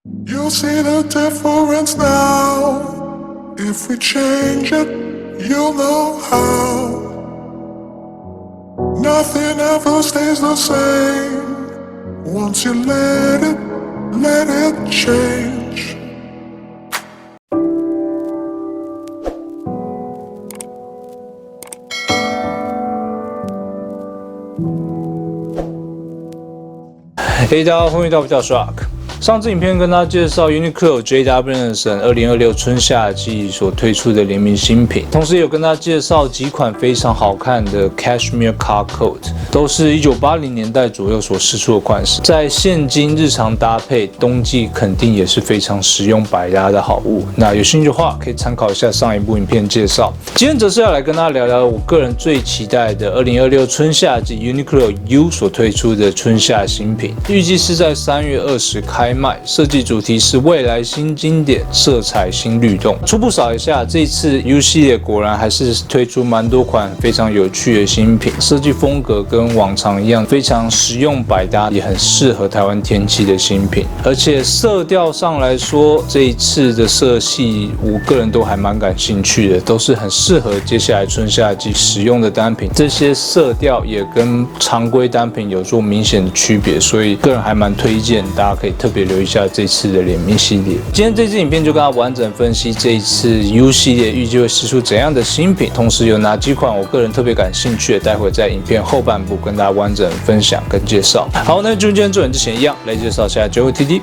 You'll see the difference now. If we change it, you'll know how. Nothing ever stays the same. Once you let it change. Hey， 大家好，欢迎到比较 Shock。上支影片跟大家介绍 Uniqlo JW Anderson 2026春夏季所推出的联名新品，同时也有跟大家介绍几款非常好看的 Cashmere Car Coat， 都是1980年代左右所释出的款式，在现今日常搭配，冬季肯定也是非常实用百搭的好物。那有兴趣的话，可以参考一下上一部影片介绍。今天则是要来跟大家聊聊我个人最期待的2026春夏季 Uniqlo U 所推出的春夏新品，预计是在3月20开卖，设计主题是未来新经典，色彩新律动。初步扫一下，这一次 U 系列果然还是推出蛮多款非常有趣的新品，设计风格跟往常一样，非常实用百搭，也很适合台湾天气的新品。而且色调上来说，这一次的色系，我个人都还蛮感兴趣的，都是很适合接下来春夏季使用的单品。这些色调也跟常规单品有做明显的区别，所以个人还蛮推荐大家可以特别留意一下这次的联名系列。今天这支影片就跟大家完整分析这一次 U 系列预计会释出怎样的新品，同时有哪几款我个人特别感兴趣的，待会在影片后半部跟大家完整分享跟介绍。好，那就今天做人之前一样来介绍一下JOTD。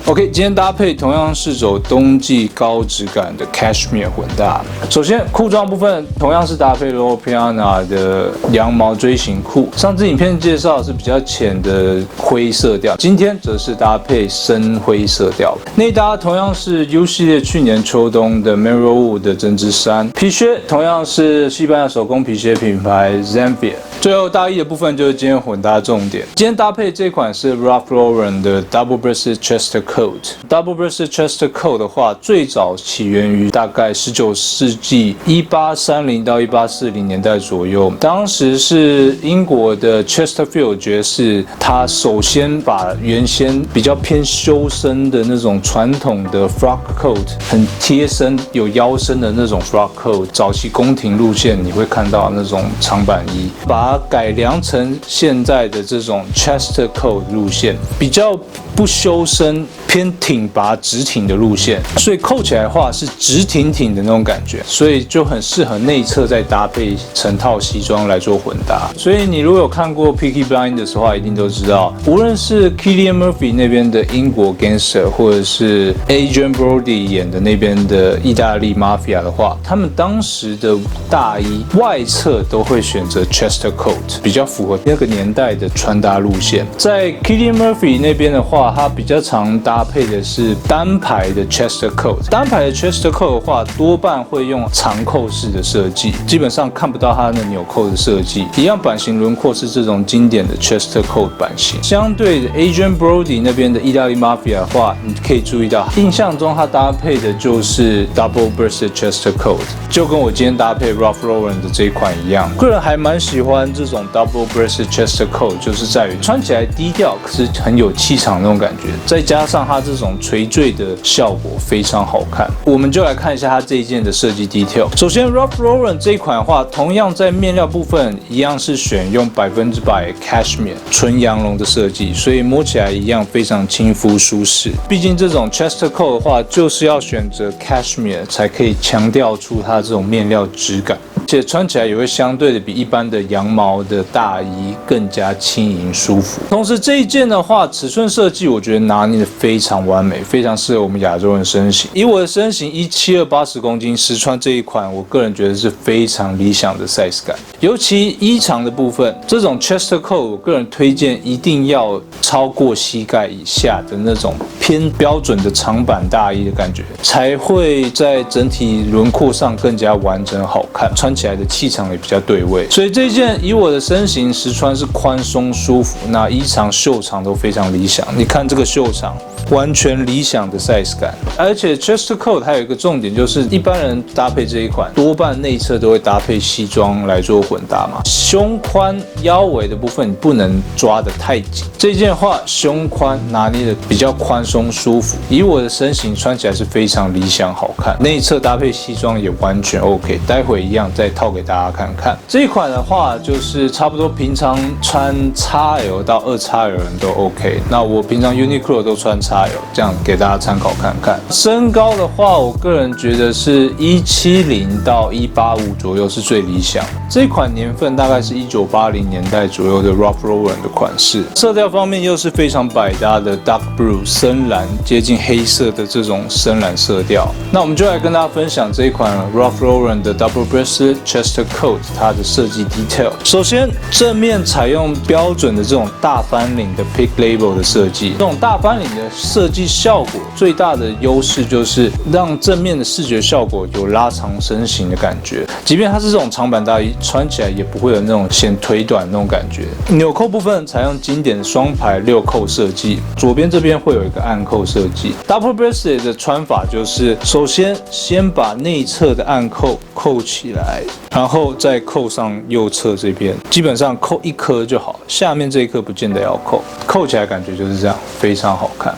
OK， 今天搭配同样是走冬季高质感的 Cashmere 混搭。首先裤装部分同样是搭配 Loro Piana 的羊毛锥形裤。上支影片介绍是比较浅的灰色调，今天则是搭配深灰色调。内搭同样是 U 系列去年秋冬的 Merrellwood 的针织衫。皮靴同样是西班牙手工皮鞋品牌 Zamfir。最后大衣的部分就是今天混搭重点。今天搭配这款是 Ralph Lauren 的 Double Breasted Chester Coat。Double Breasted Chester Coat 的话，最早起源于大概19世纪1830到1840年代左右。当时是英国的 Chesterfield 爵士，他首先把原先比较偏修身的那种传统的 frock coat， 很贴身有腰身的那种 frock coat， 早期宫廷路线你会看到那种长版衣，把它改良成现在的这种 Chester Coat 路线，比较不修身，偏挺拔直挺的路线，所以扣起来的话是直挺挺的那种感觉，所以就很适合内侧再搭配成套西装来做混搭。所以你如果有看过 Peaky Blinders 的话，一定都知道，无论是 Cillian Murphy 那边的英国 gangster， 或者是 Adrien Brody 演的那边的意大利 mafia 的话，他们当时的大衣外侧都会选择 Chester Coat， 比较符合那个年代的穿搭路线。在 Cillian Murphy 那边的话，它比较常搭配的是单排的 Chester Coat。单排的 Chester Coat 的话，多半会用长扣式的设计，基本上看不到它的纽扣的设计。一样版型轮廓是这种经典的 Chester Coat 版型。相对的 Adrien Brody 那边的意大利 Mafia 的话，你可以注意到，印象中它搭配的就是 Double Breasted Chester Coat， 就跟我今天搭配 Ralph Lauren 的这一款一样。个人还蛮喜欢这种 Double Breasted Chester Coat， 就是在于穿起来低调，可是很有气场那种感觉，再加上它这种垂坠的效果非常好看。我们就来看一下它这一件的设计 detail。首先 Ralph Lauren 这一款的话，同样在面料部分一样是选用100% Cashmere 纯羊绒的设计，所以摸起来一样非常亲肤舒适。毕竟这种 Chester Coat 的话，就是要选择 Cashmere 才可以强调出它这种面料质感。而且穿起来也会相对的比一般的羊毛的大衣更加轻盈舒服。同时这一件的话，尺寸设计我觉得拿捏的非常完美，非常适合我们亚洲人身形。以我的身形172、80公斤，实穿这一款，我个人觉得是非常理想的 size 感。尤其衣长的部分，这种 Chester Coat 我个人推荐一定要超过膝盖以下的那种偏标准的长版大衣的感觉，才会在整体轮廓上更加完整好看，穿起起来的气场也比较对位。所以这件以我的身形实穿是宽松舒服，那衣长袖长都非常理想。你看这个袖长，完全理想的 size 感。而且 chest coat 还有一个重点就是，一般人搭配这一款，多半内侧都会搭配西装来做混搭嘛。胸宽腰围的部分你不能抓得太紧，这件的话胸宽拿捏的比较宽松舒服，以我的身形穿起来是非常理想好看。内侧搭配西装也完全 OK， 待会一样再套给大家看看。这一款的话就是差不多平常穿 XL 到2XL 人都 OK， 那我平常 Uniqlo 都穿 XL， 这样给大家参考看看。身高的话，我个人觉得是170到185左右是最理想。这一款年份大概是1980年代左右的 Ralph Lauren 的款式，色调方面又是非常百搭的 Dark Blue 深蓝，接近黑色的这种深蓝色调。那我们就来跟大家分享这一款 Ralph Lauren 的 Double Breasted Chest Coat 它的设计 detail。首先，正面采用标准的这种大翻领的 Pig Label 的设计，这种大翻领的设计效果最大的优势就是让正面的视觉效果有拉长身形的感觉，即便它是这种长版大衣，穿起来也不会有那种显腿短那种感觉。纽扣部分采用经典的双排6扣设计，左边这边会有一个暗扣设计。Double Breasted 的穿法就是首先把内侧的暗扣扣起来，然后再扣上右侧这边，基本上扣1颗就好，下面这一颗不见得要扣，扣起来感觉就是这样，非常好看。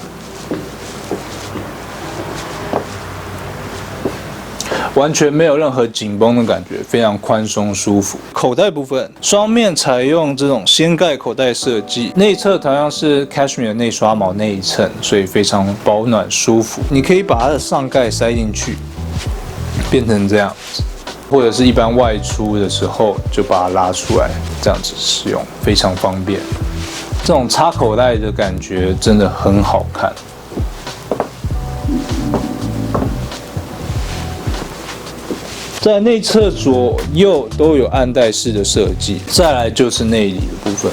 完全没有任何紧绷的感觉，非常宽松舒服。口袋部分，双面采用这种掀盖口袋设计，内侧同样是 Cashmere 内刷毛内衬，所以非常保暖舒服。你可以把它的上盖塞进去，变成这样子，或者是一般外出的时候就把它拉出来，这样子使用非常方便。这种插口袋的感觉真的很好看。在内侧左右都有暗带式的设计，再来就是内里的部分。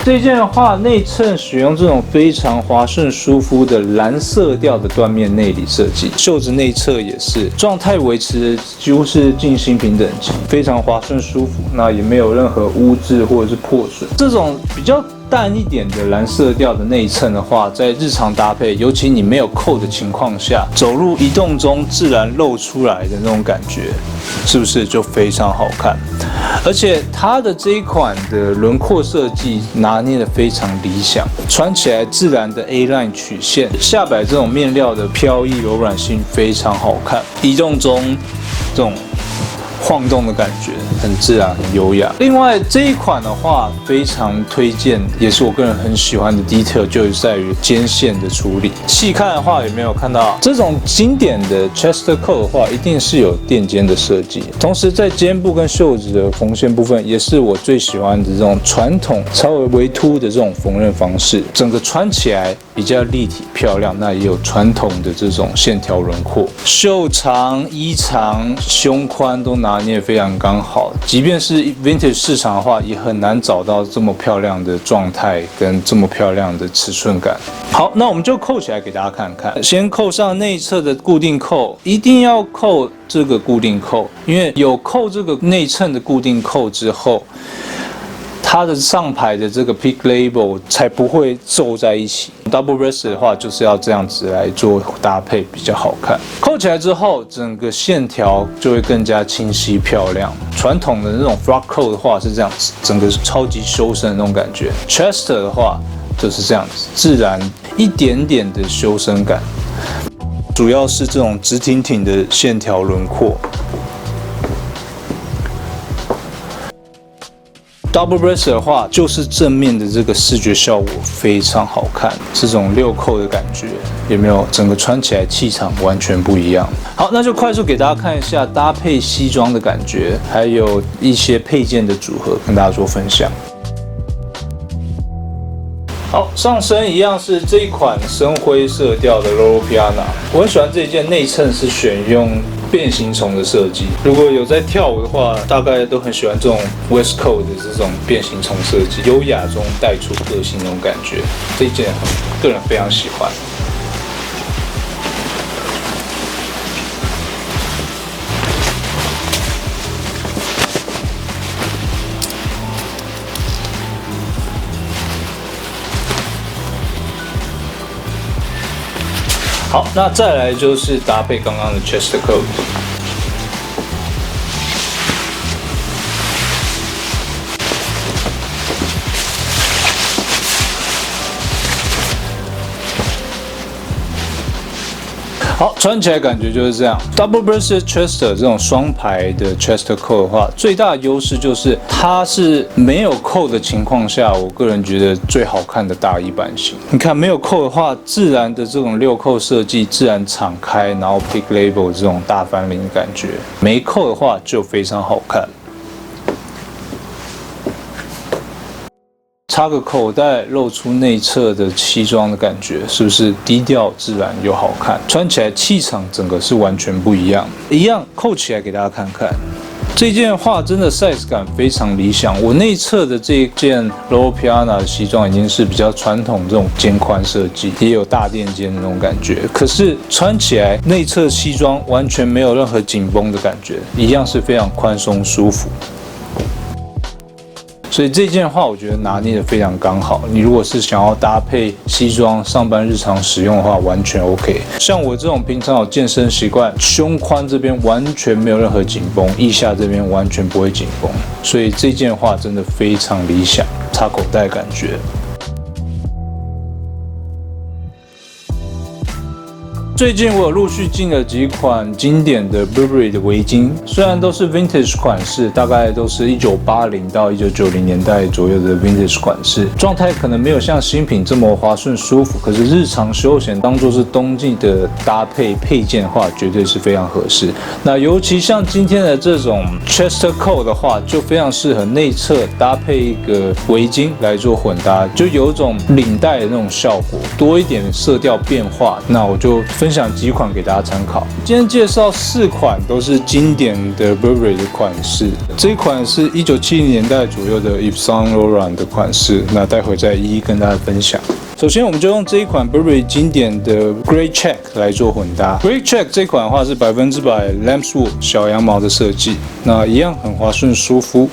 这件的话，内衬使用这种非常滑顺舒服的蓝色调的缎面内里设计，袖子内侧也是状态维持的几乎是近新平等级，非常滑顺舒服，那也没有任何污渍或者是破损。这种比较淡一点的蓝色调的内衬的话，在日常搭配，尤其你没有扣的情况下，走路移动中自然露出来的那种感觉，是不是就非常好看？而且它的这一款的轮廓设计拿捏的非常理想，穿起来自然的 A line 曲线，下摆这种面料的飘逸柔软性非常好看，移动中这种晃动的感觉很自然很优雅。另外这一款的话非常推荐，也是我个人很喜欢的 detail， 就是在于肩线的处理。细看的话有没有看到这种经典的 chest coat 的话，一定是有垫肩的设计，同时在肩部跟袖子的缝线部分，也是我最喜欢的这种传统稍微微凸的这种缝纫方式，整个穿起来比较立体漂亮，那也有传统的这种线条轮廓，袖长、衣长、胸宽都拿捏非常刚好，即便是 vintage 市场的话，也很难找到这么漂亮的状态跟这么漂亮的尺寸感。好，那我们就扣起来给大家看看。先扣上内侧的固定扣，一定要扣这个固定扣，因为有扣这个内衬的固定扣之后，它的上排的这个 Pig Label 才不会皱在一起。Double Breasted 的话，就是要这样子来做搭配比较好看。扣起来之后，整个线条就会更加清晰漂亮。传统的那种 frock coat 的话是这样子，整个是超级修身的那种感觉。Chester 的话就是这样子，自然一点点的修身感，主要是这种直挺挺的线条轮廓。Double Breasted 的话，就是正面的这个视觉效果非常好看，这种6扣的感觉有没有？整个穿起来气场完全不一样。好，那就快速给大家看一下搭配西装的感觉，还有一些配件的组合，跟大家做分享。好，上身一样是这一款深灰色调的 Loro Piana， 我很喜欢这一件内衬是选用变形虫的设计。如果有在跳舞的话，大概都很喜欢这种 Westcoat 的这种变形虫设计，优雅中带出个性那种感觉。这一件个人非常喜欢。好，那再来就是搭配刚刚的 chest coat。好，穿起来感觉就是这样。Double breasted chest 这种双排的 chest coat 的话，最大的优势就是它是没有扣的情况下，我个人觉得最好看的大衣版型。你看没有扣的话，自然的这种6扣设计，自然敞开，然后 pig label 这种大翻领的感觉。没扣的话就非常好看。插个口袋，露出内侧的西装的感觉，是不是低调自然又好看？穿起来气场整个是完全不一样。一样扣起来给大家看看。这件的话真的 size 感非常理想。我内侧的这一件 Loro Piana 的西装已经是比较传统这种肩宽设计，也有大垫肩的那种感觉。可是穿起来内侧西装完全没有任何紧绷的感觉，一样是非常宽松舒服。所以这件的话，我觉得拿捏的非常刚好。你如果是想要搭配西装上班日常使用的话，完全 OK。像我这种平常有健身习惯，胸宽这边完全没有任何紧绷，腋下这边完全不会紧绷，所以这件的话真的非常理想，插口袋感觉。最近我有陆续进了几款经典的 Burberry 的围巾，虽然都是 Vintage 款式，大概都是1980到1990年代左右的 Vintage 款式，状态可能没有像新品这么滑顺舒服，可是日常休闲当做是冬季的搭配配件的话，绝对是非常合适。那尤其像今天的这种 chest coat 的话，就非常适合内侧搭配一个围巾来做混搭，就有一种领带的那种效果，多一点色调变化。那我就分享几款给大家参考。今天介绍4款都是经典的 Burberry 的款式，这一款是1970年代左右的 Yves Saint Laurent 的款式，那待会再一一跟大家分享。首先，我们就用这一款 Burberry 经典的 Grey Check 来做混搭。Grey Check 这款的话是100% Lambswool 小羊毛的设计，那一样很滑顺舒服。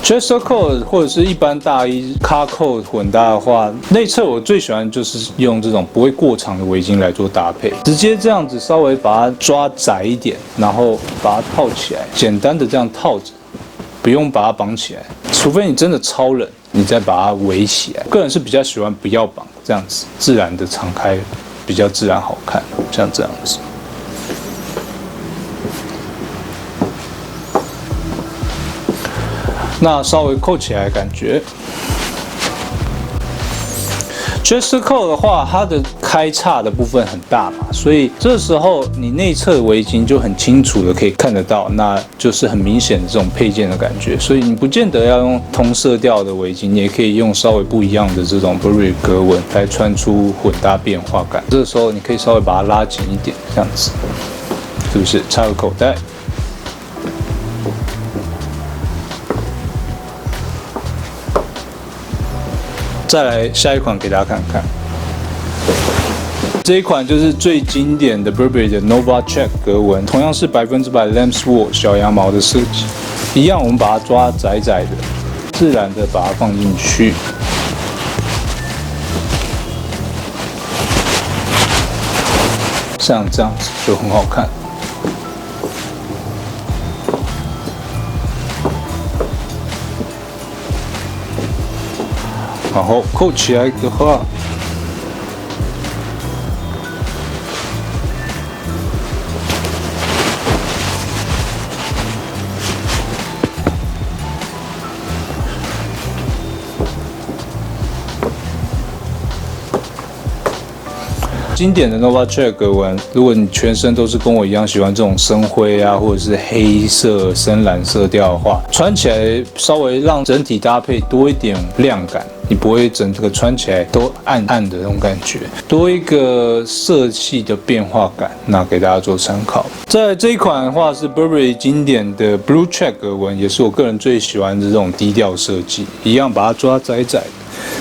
chest coat 或者是一般大衣 car coat 混搭的话，内侧我最喜欢就是用这种不会过长的围巾来做搭配，直接这样子稍微把它抓窄一点，然后把它套起来，简单的这样套着，不用把它绑起来，除非你真的超冷，你再把它围起来。个人是比较喜欢不要绑，这样子自然的敞开，比较自然好看，像这样子。那稍微扣起来感觉 chest coat 的话，它的开叉的部分很大嘛，所以这时候你内侧的围巾就很清楚的可以看得到，那就是很明显的这种配件的感觉。所以你不见得要用同色调的围巾，你也可以用稍微不一样的这种 Burberry 格纹来穿出混搭变化感。这时候你可以稍微把它拉紧一点，这样子，是不是？插个口袋。再来下一款给大家看看，这一款就是最经典的 Burberry 的 Nova Check 格纹，同样是100% Lambswool 小羊毛的设计，一样我们把它抓窄窄的，自然的把它放进去，像这样子就很好看。然后扣起来的话，经典的 Nova Check 格纹，如果你全身都是跟我一样喜欢这种深灰啊，或者是黑色、深蓝色调的话，穿起来稍微让整体搭配多一点亮感。你不会整个穿起来都暗暗的那种感觉，多一个色系的变化感，那给大家做参考。在这一款的话是 Burberry 经典的 Blue Check 格纹，也是我个人最喜欢的这种低调设计，一样把它抓窄窄的，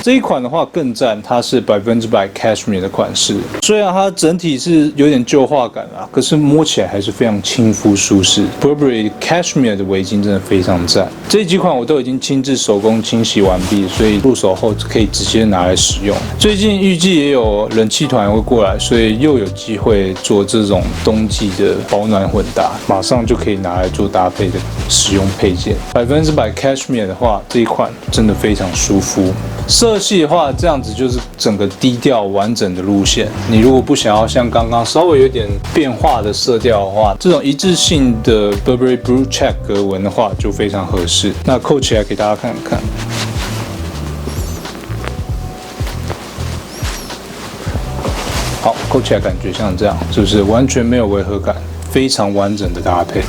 这一款的话更赞，它是100% cashmere 的款式，虽然它整体是有点旧化感啦，可是摸起来还是非常亲肤舒适。Burberry cashmere 的围巾真的非常赞，这几款我都已经亲自手工清洗完毕，所以入手后可以直接拿来使用。最近预计也有冷气团会过来，所以又有机会做这种冬季的保暖混搭，马上就可以拿来做搭配的使用配件。100% cashmere 的话，这一款真的非常舒服。色系的话，这样子就是整个低调完整的路线。你如果不想要像刚刚稍微有点变化的色调的话，这种一致性的 Burberry Blue Check 格纹的话就非常合适。那扣起来给大家看看。好，扣起来感觉像这样，是不是完全没有违和感？非常完整的搭配。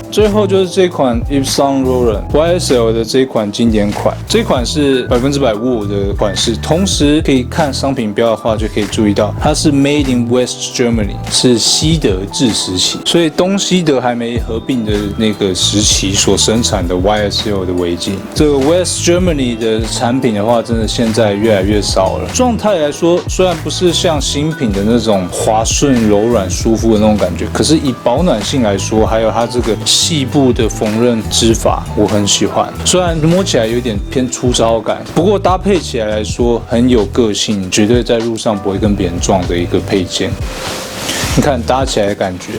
最后就是这款 Yves Saint Laurent YSL 的这一款经典款，这款是100% wool 的款式，同时可以看商品标的话就可以注意到，它是 Made in West Germany， 是西德制时期，所以东西德还没合并的那个时期所生产的 YSL 的围巾。这个 West Germany 的产品的话，真的现在越来越少了。状态来说，虽然不是像新品的那种滑顺、柔软、舒服的那种感觉，可是以保暖性来说，还有它这个细部的缝纫织法，我很喜欢。虽然摸起来有点偏粗糙感，不过搭配起来来说很有个性，绝对在路上不会跟别人撞的一个配件。你看搭起来的感觉，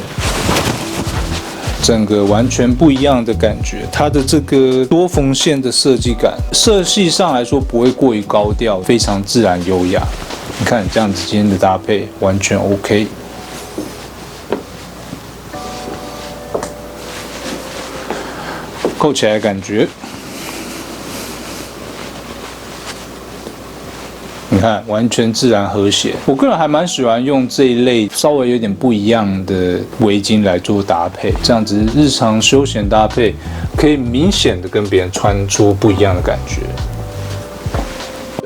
整个完全不一样的感觉。它的这个多缝线的设计感，色系上来说不会过于高调，非常自然优雅。你看这样子今天的搭配完全 OK。扣起来的感觉，你看完全自然和谐。我个人还蛮喜欢用这一类稍微有点不一样的围巾来做搭配，这样子日常休闲搭配可以明显的跟别人穿出不一样的感觉。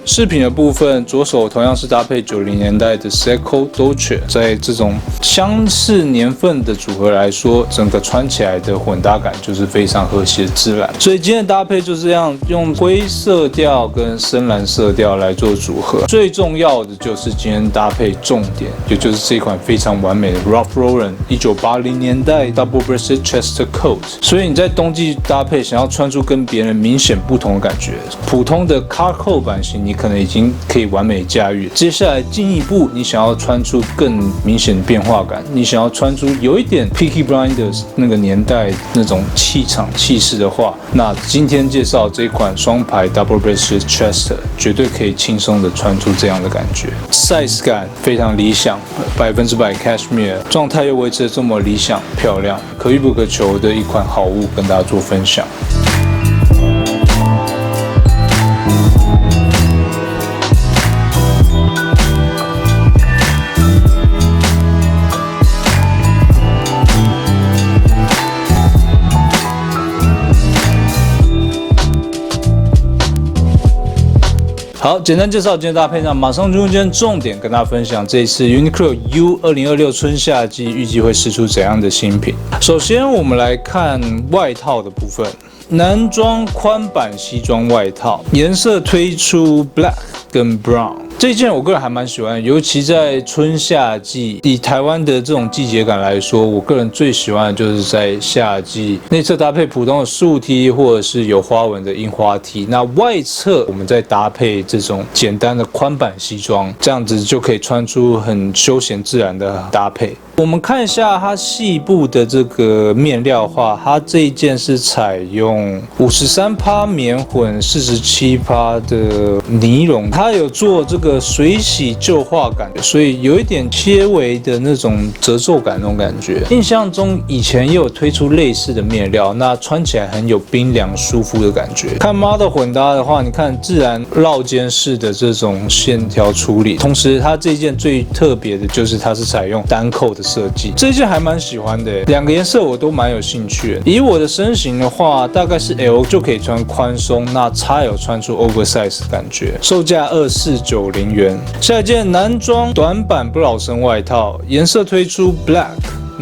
饰品的部分，左手同样是搭配90年代的 Seco Dolce， 在这种相似年份的组合来说，整个穿起来的混搭感就是非常和谐自然。所以今天的搭配就是这样，用灰色调跟深蓝色调来做组合。最重要的就是今天搭配重点，也就是这款非常完美的 Ralph Lauren 1980年代 Double Breasted Chester Coat。所以你在冬季搭配，想要穿出跟别人明显不同的感觉，普通的 Cargo 版型你可能已经可以完美驾驭。接下来进一步，你想要穿出更明显的变化感，你想要穿出有一点 Peaky Blinders 那个年代那种气场气势的话，那今天介绍这款双排 Double Breasted Chester 绝对可以轻松的穿出这样的感觉。Size 感非常理想，100% Cashmere， 状态又维持得这么理想漂亮，可遇不可求的一款好物，跟大家做分享。好，简单介绍今天搭配上，马上进入今天重点，跟大家分享这一次 Uniqlo U 2026春夏季预计会释出怎样的新品。首先，我们来看外套的部分，男装宽版西装外套，颜色推出 Black 跟 Brown。这件我个人还蛮喜欢，尤其在春夏季，以台湾的这种季节感来说，我个人最喜欢的就是在夏季内侧搭配普通的素 T 或者是有花纹的樱花 T， 那外侧我们再搭配这种简单的宽版西装，这样子就可以穿出很休闲自然的搭配。我们看一下它细部的这个面料的话，它这一件是采用53%棉混，47%的尼龙，它有做这个水洗旧化感，所以有一点切微的那种褶皱感那种感觉。印象中以前也有推出类似的面料，那穿起来很有冰凉舒服的感觉。看 model 混搭的话，你看自然绕肩式的这种线条处理，同时它这件最特别的就是它是采用单扣的设计，这件还蛮喜欢的，两个颜色我都蛮有兴趣的。以我的身形的话，大概是 L 就可以穿宽松，那 XL 穿出 oversize 的感觉，售价2490元。下一件男装短版不老身外套，颜色推出 Black。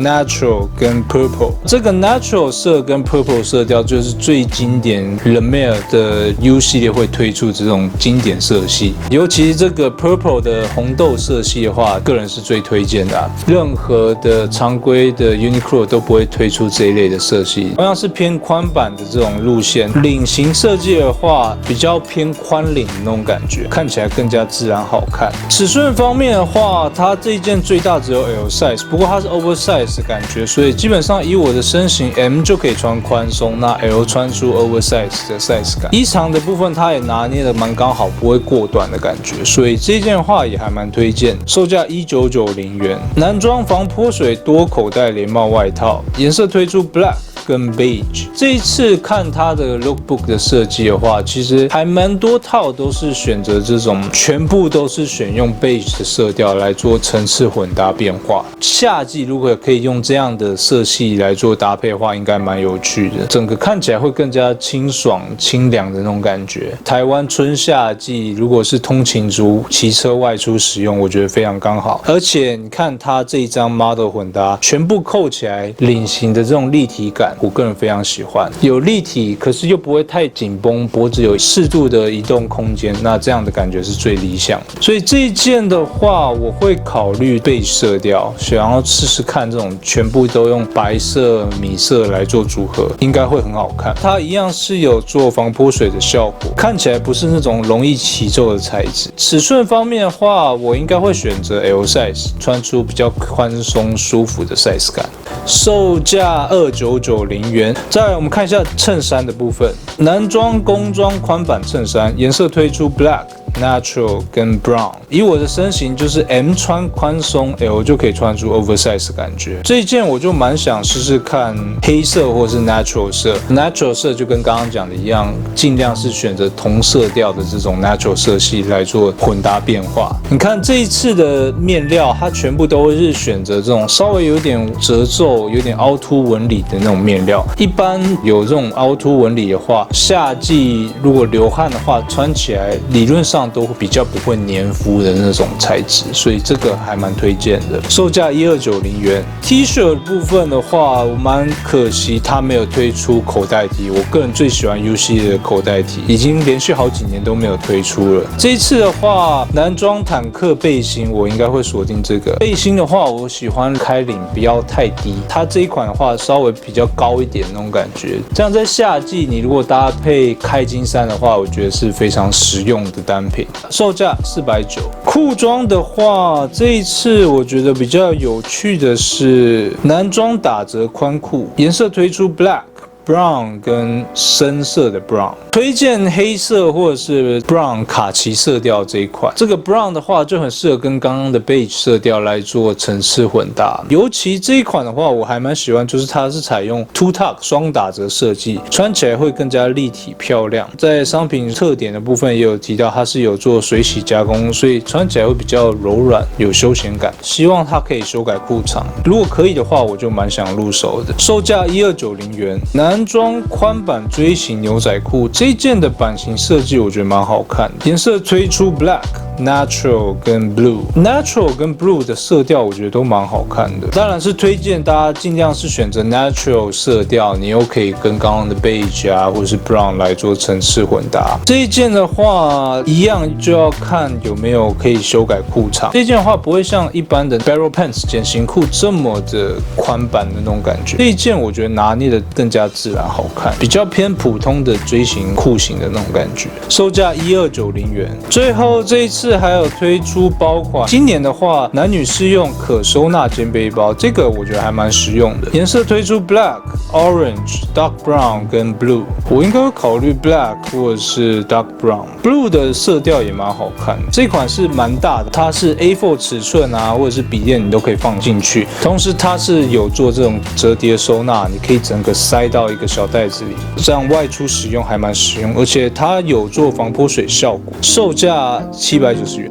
Natural 跟 Purple。这个 Natural 色跟 Purple 色调就是最经典 La Mer 的 U 系列会推出这种经典色系，尤其是这个 Purple 的红豆色系的话，个人是最推荐的任何的常规的 Uniqlo 都不会推出这一类的色系，同样是偏宽版的这种路线。领型设计的话，比较偏宽领的那种感觉，看起来更加自然好看。尺寸方面的话，它这一件最大只有 L size， 不过它是 oversize 的感觉，所以基本上以我的身形 M 就可以穿宽松，那 L 穿出 oversize 的 size 感。衣长的部分它也拿捏的蛮刚好，不会过短的感觉，所以这件的话也还蛮推荐。售价1990元，男装防泼水多口袋连帽外套，颜色推出 Black跟 Beige。这一次看它的 lookbook 的设计的话，其实还蛮多套都是选择这种全部都是选用 Beige 的色调来做层次混搭变化。夏季如果可以用这样的色系来做搭配的话，应该蛮有趣的，整个看起来会更加清爽清凉的那种感觉。台湾春夏季如果是通勤族骑车外出使用，我觉得非常刚好。而且你看它这一张 model 混搭，全部扣起来领型的这种立体感，我个人非常喜欢，有立体，可是又不会太紧绷，脖子有适度的移动空间，那这样的感觉是最理想的。所以这一件的话，我会考虑beige色调，想要试试看这种全部都用白色、米色来做组合，应该会很好看。它一样是有做防泼水的效果，看起来不是那种容易起皱的材质。尺寸方面的话，我应该会选择 L size， 穿出比较宽松舒服的 size 感。售价2990元。再来我们看一下衬衫的部分，男装工装宽版衬衫，颜色推出 Black、Natural 跟 Brown。以我的身形就是 M 穿宽松 ，L 就可以穿出 oversize 的感觉。这一件我就蛮想试试看黑色或是 Natural 色。Natural 色就跟刚刚讲的一样，尽量是选择同色调的这种 Natural 色系来做混搭变化。你看这一次的面料，它全部都是选择这种稍微有点褶皱、有点凹凸纹理的那种面料。一般有这种凹凸纹理的话，夏季如果流汗的话，穿起来理论上都比较不会粘肤的那种材质，所以这个还蛮推荐的。售价1290元。T 恤的部分的话，我蛮可惜它没有推出口袋 T， 我个人最喜欢 U 系列的口袋 T， 已经连续好几年都没有推出了。这一次的话，男装坦克背心我应该会锁定这个。背心的话，我喜欢开领不要太低，它这一款的话稍微比较高一点那种感觉，这样在夏季你如果搭配开襟衫的话，我觉得是非常实用的单品。售价490。裤装的话，这一次我觉得比较有趣的是男装打折宽裤，颜色推出 Black、Brown 跟深色的 Brown， 推荐黑色或者是 Brown 卡其色调这一款。这个 Brown 的话就很适合跟刚刚的 Beige 色调来做层次混搭。尤其这一款的话，我还蛮喜欢，就是它是采用 Two Tuck 双打折设计，穿起来会更加立体漂亮。在商品特点的部分也有提到，它是有做水洗加工，所以穿起来会比较柔软，有休闲感。希望它可以修改裤长，如果可以的话，我就蛮想入手的。售价1290元。男装宽版锥形牛仔裤，这一件的版型设计我觉得蛮好看的，颜色推出 Black、Natural 跟 Blue。Natural 跟 Blue 的色调我觉得都蛮好看的，当然是推荐大家尽量是选择 Natural 色调，你又可以跟刚刚的 Beige 啊或者是 Brown 来做层次混搭。这一件的话，一样就要看有没有可以修改裤长。这一件的话不会像一般的 Barrel Pants 减型裤这么的宽版的那种感觉，这一件我觉得拿捏的更加自然好看，比较偏普通的锥形裤型的那种感觉。售价1290元。最后这一次还有推出包款，今年的话男女适用可收纳肩背包，这个我觉得还蛮实用的。颜色推出 Black、Orange、Dark Brown 跟 Blue， 我应该会考虑 Black 或者是 Dark Brown。Blue 的色调也蛮好看的，这款是蛮大的，它是 A4 尺寸啊，或者是笔电你都可以放进去，同时它是有做这种折叠收纳，你可以整个塞到一个小袋子里，这样外出使用还蛮实用，而且它有做防泼水效果。售价790元。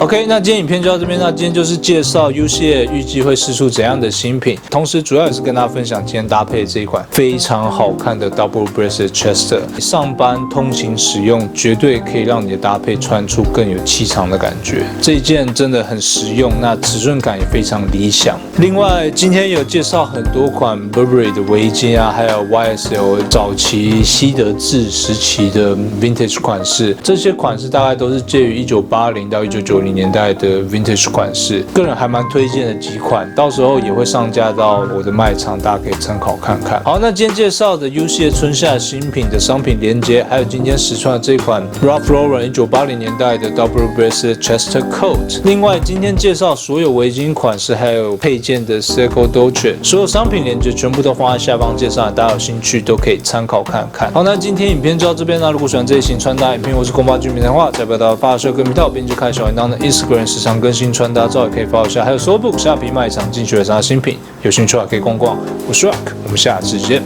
OK， 那今天影片就到这边。那今天就是介绍 U 系列预计会释出怎样的新品，同时主要也是跟大家分享今天搭配这一款非常好看的 Double Breasted Chester， 上班通勤使用绝对可以让你的搭配穿出更有气场的感觉。这一件真的很实用，那尺寸感也非常理想。另外，今天有介绍很多款 Burberry 的围巾啊，还有 YSL 早期西德治时期的 Vintage 款式，这些款式大概都是介于1980到1990年代的 Vintage 款式，个人还蛮推荐的几款，到时候也会上架到我的卖场，大家可以参考看看。好，那今天介绍的 U 系列春夏新品的商品连接，还有今天实穿的这款 Ralph Lauren 1980年代的 Double Breasted Chester Coat。另外，今天介绍所有围巾款式还有配件的 Seiko Dolce， 所有商品连接全部都放在下方介绍，大家有兴趣都可以参考看看。好，那今天影片就到这边啦。如果喜欢这一型穿搭影片，或是公巴居民的话，再不要到发射跟频道，并就开小铃铛的 Instagram 时常更新穿搭照，也可以follow一下。还有 Soulbook 虾皮卖场进去的啥新品，有兴趣的话可以逛逛。我是 Rock， 我们下次见。